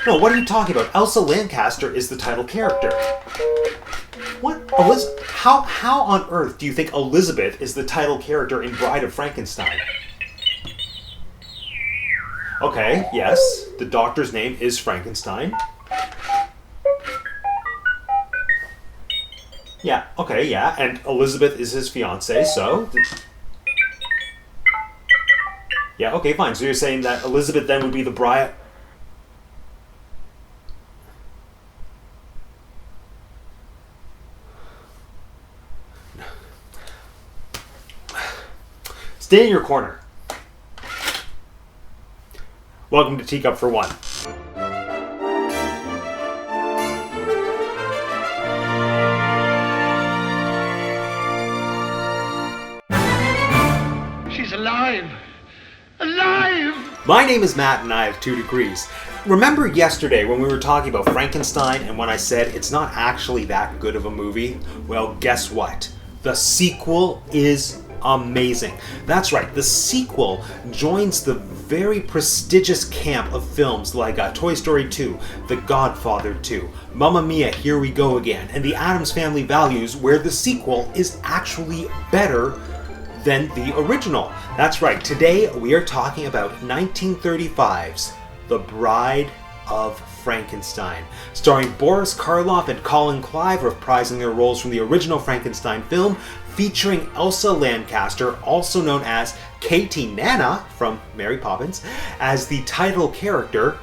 No, what are you talking about? Elsa Lanchester is the title character. What? How on earth do you think Elizabeth is the title character in Bride of Frankenstein? Okay, yes, the doctor's name is Frankenstein. Yeah, okay, yeah, and Elizabeth is his fiancée, so... Yeah, okay, fine. So you're saying that Elizabeth then would be the bride... Stay in your corner. Welcome to Teacup For One. She's alive! Alive! My name is Matt and I have 2 degrees. Remember yesterday when we were talking about Frankenstein and when I said it's not actually that good of a movie? Well, guess what? The sequel is amazing. That's right, the sequel joins the very prestigious camp of films like Toy Story 2, The Godfather 2, Mamma Mia, Here We Go Again, and The Addams Family Values, where the sequel is actually better than the original. That's right, today we are talking about 1935's The Bride of Frankenstein, starring Boris Karloff and Colin, Clive reprising their roles from the original Frankenstein film, featuring Elsa Lanchester, also known as Katie Nana from Mary Poppins, as the title character,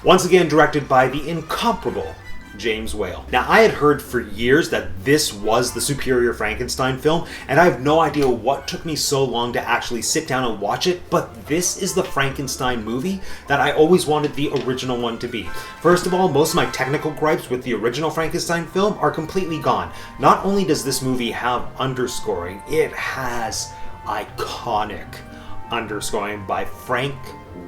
once again directed by the incomparable James Whale. Now, I had heard for years that this was the superior Frankenstein film, and I have no idea what took me so long to actually sit down and watch it, but this is the Frankenstein movie that I always wanted the original one to be. First of all, most of my technical gripes with the original Frankenstein film are completely gone. Not only does this movie have underscoring, it has iconic underscoring by Franz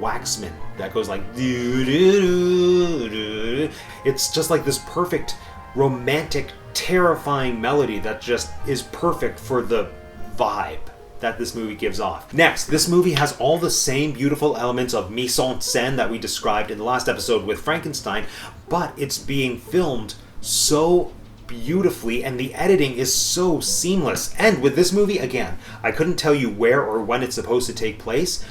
Waxman that goes like doo, doo, doo, doo. It's just like this perfect romantic terrifying melody that just is perfect for the vibe that this movie gives off. Next, this movie has all the same beautiful elements of mise en scène that we described in the last episode with Frankenstein, but it's being filmed so beautifully and the editing is so seamless. And with this movie, again, I couldn't tell you where or when it's supposed to take place,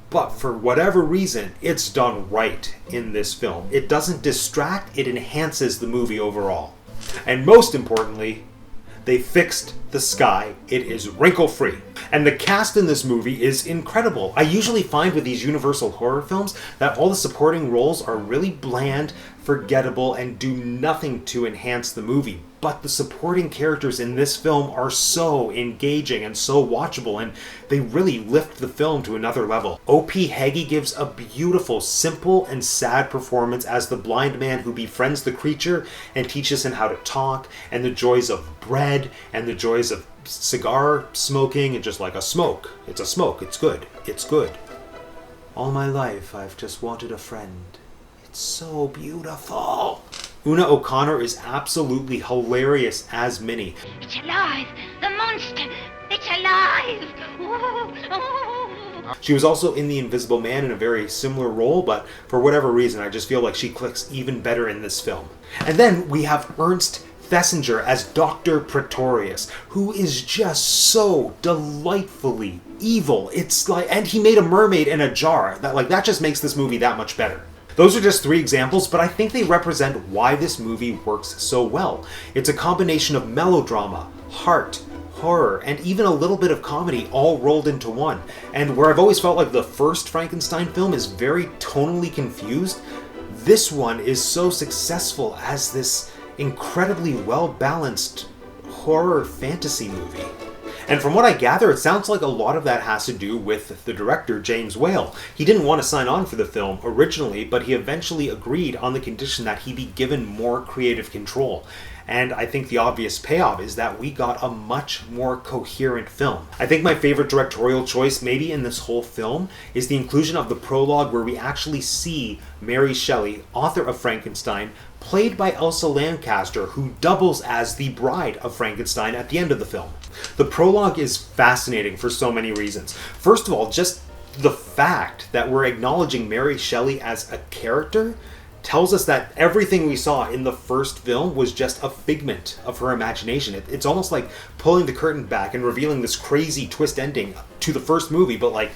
but for whatever reason, it's done right in this film. It doesn't distract, it enhances the movie overall. And most importantly, they fixed the sky. It is wrinkle-free. And the cast in this movie is incredible. I usually find with these Universal horror films that all the supporting roles are really bland, forgettable, and do nothing to enhance the movie. But the supporting characters in this film are so engaging and so watchable, and they really lift the film to another level. O.P. Heggie gives a beautiful, simple, and sad performance as the blind man who befriends the creature and teaches him how to talk, and the joys of bread, and the joys of cigar smoking, and just like a smoke. It's a smoke. It's good. It's good. All my life, I've just wanted a friend. It's so beautiful. Una O'Connor is absolutely hilarious as Minnie. It's alive! The monster! It's alive! Ooh, ooh. She was also in The Invisible Man in a very similar role, but for whatever reason, I just feel like she clicks even better in this film. And then we have Ernst Thesiger as Dr. Pretorius, who is just so delightfully evil. It's like, and he made a mermaid in a jar. That just makes this movie that much better. Those are just 3 examples, but I think they represent why this movie works so well. It's a combination of melodrama, heart, horror, and even a little bit of comedy all rolled into one. And where I've always felt like the first Frankenstein film is very tonally confused, this one is so successful as this incredibly well-balanced horror fantasy movie. And from what I gather, it sounds like a lot of that has to do with the director, James Whale. He didn't want to sign on for the film originally, but he eventually agreed on the condition that he be given more creative control. And I think the obvious payoff is that we got a much more coherent film. I think my favorite directorial choice maybe in this whole film is the inclusion of the prologue where we actually see Mary Shelley, author of Frankenstein, played by Elsa Lanchester, who doubles as the Bride of Frankenstein at the end of the film. The prologue is fascinating for so many reasons. First of all, just the fact that we're acknowledging Mary Shelley as a character tells us that everything we saw in the first film was just a figment of her imagination. It's almost like pulling the curtain back and revealing this crazy twist ending to the first movie, but like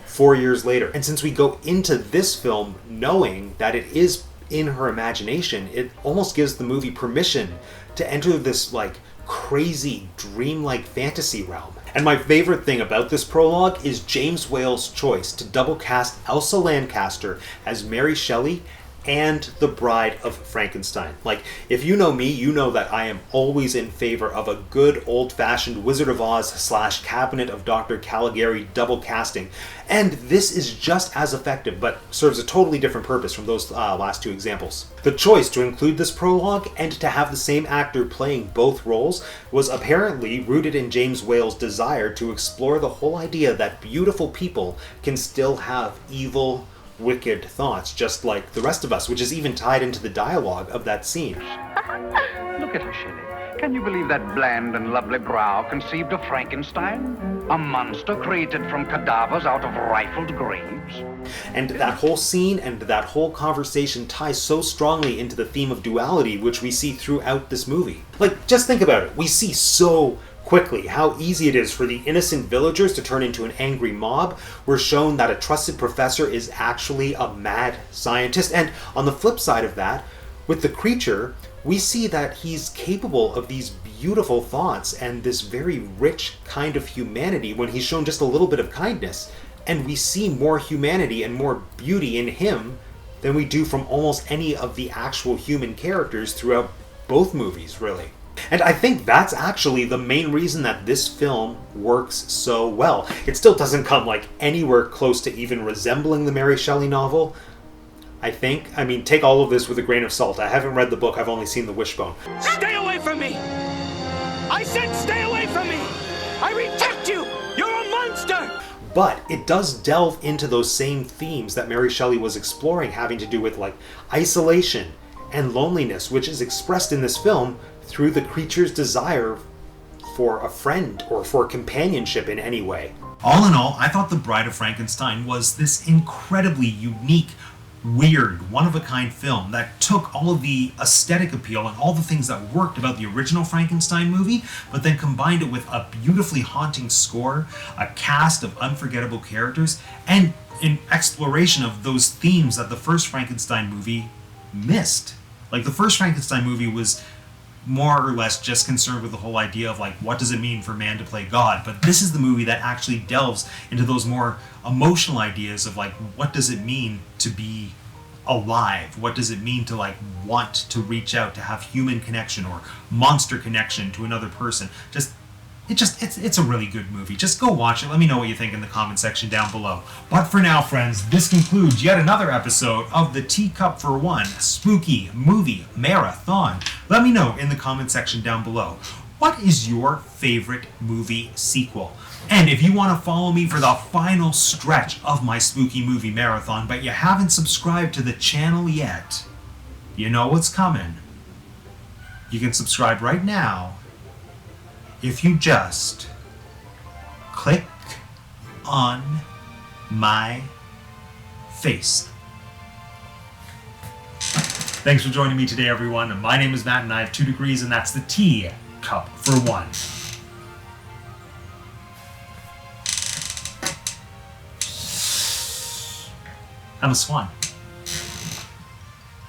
4 years later. And since we go into this film knowing that it is in her imagination, it almost gives the movie permission to enter this like crazy dreamlike fantasy realm. And my favorite thing about this prologue is James Whale's choice to double cast Elsa Lanchester as Mary Shelley and the Bride of Frankenstein. Like, if you know me, you know that I am always in favor of a good old-fashioned Wizard of Oz / Cabinet of Dr. Caligari double casting. And this is just as effective, but serves a totally different purpose from those last two examples. The choice to include this prologue and to have the same actor playing both roles was apparently rooted in James Whale's desire to explore the whole idea that beautiful people can still have evil, wicked thoughts just like the rest of us, which is even tied into the dialogue of that scene. Look at her, Shelley. Can you believe that bland and lovely brow conceived of Frankenstein? A monster created from cadavers out of rifled graves? And that whole scene and that whole conversation ties so strongly into the theme of duality, which we see throughout this movie. Like, just think about it. We see so quickly how easy it is for the innocent villagers to turn into an angry mob. We're shown that a trusted professor is actually a mad scientist. And on the flip side of that, with the creature, we see that he's capable of these beautiful thoughts and this very rich kind of humanity when he's shown just a little bit of kindness. And we see more humanity and more beauty in him than we do from almost any of the actual human characters throughout both movies, really. And I think that's actually the main reason that this film works so well. It still doesn't come like anywhere close to even resembling the Mary Shelley novel, I think. I mean, take all of this with a grain of salt. I haven't read the book, I've only seen the Wishbone. Stay away from me! I said stay away from me! I reject you! You're a monster! But it does delve into those same themes that Mary Shelley was exploring, having to do with like isolation and loneliness, which is expressed in this film through the creature's desire for a friend or for companionship in any way. All in all, I thought The Bride of Frankenstein was this incredibly unique, weird, one-of-a-kind film that took all of the aesthetic appeal and all the things that worked about the original Frankenstein movie, but then combined it with a beautifully haunting score, a cast of unforgettable characters, and an exploration of those themes that the first Frankenstein movie missed. Like, the first Frankenstein movie was more or less just concerned with the whole idea of like, what does it mean for man to play God? But this is the movie that actually delves into those more emotional ideas of like, what does it mean to be alive? What does it mean to like want to reach out, to have human connection or monster connection to another person? It's a really good movie. Just go watch it. Let me know what you think in the comment section down below. But for now, friends, this concludes yet another episode of the Teacup For One Spooky Movie Marathon. Let me know in the comment section down below. What is your favorite movie sequel? And if you want to follow me for the final stretch of my spooky movie marathon, but you haven't subscribed to the channel yet, you know what's coming. You can subscribe right now if you just click on my face. Thanks for joining me today, everyone. My name is Matt, and I have 2 degrees, and that's the Teacup For One. I'm a swan.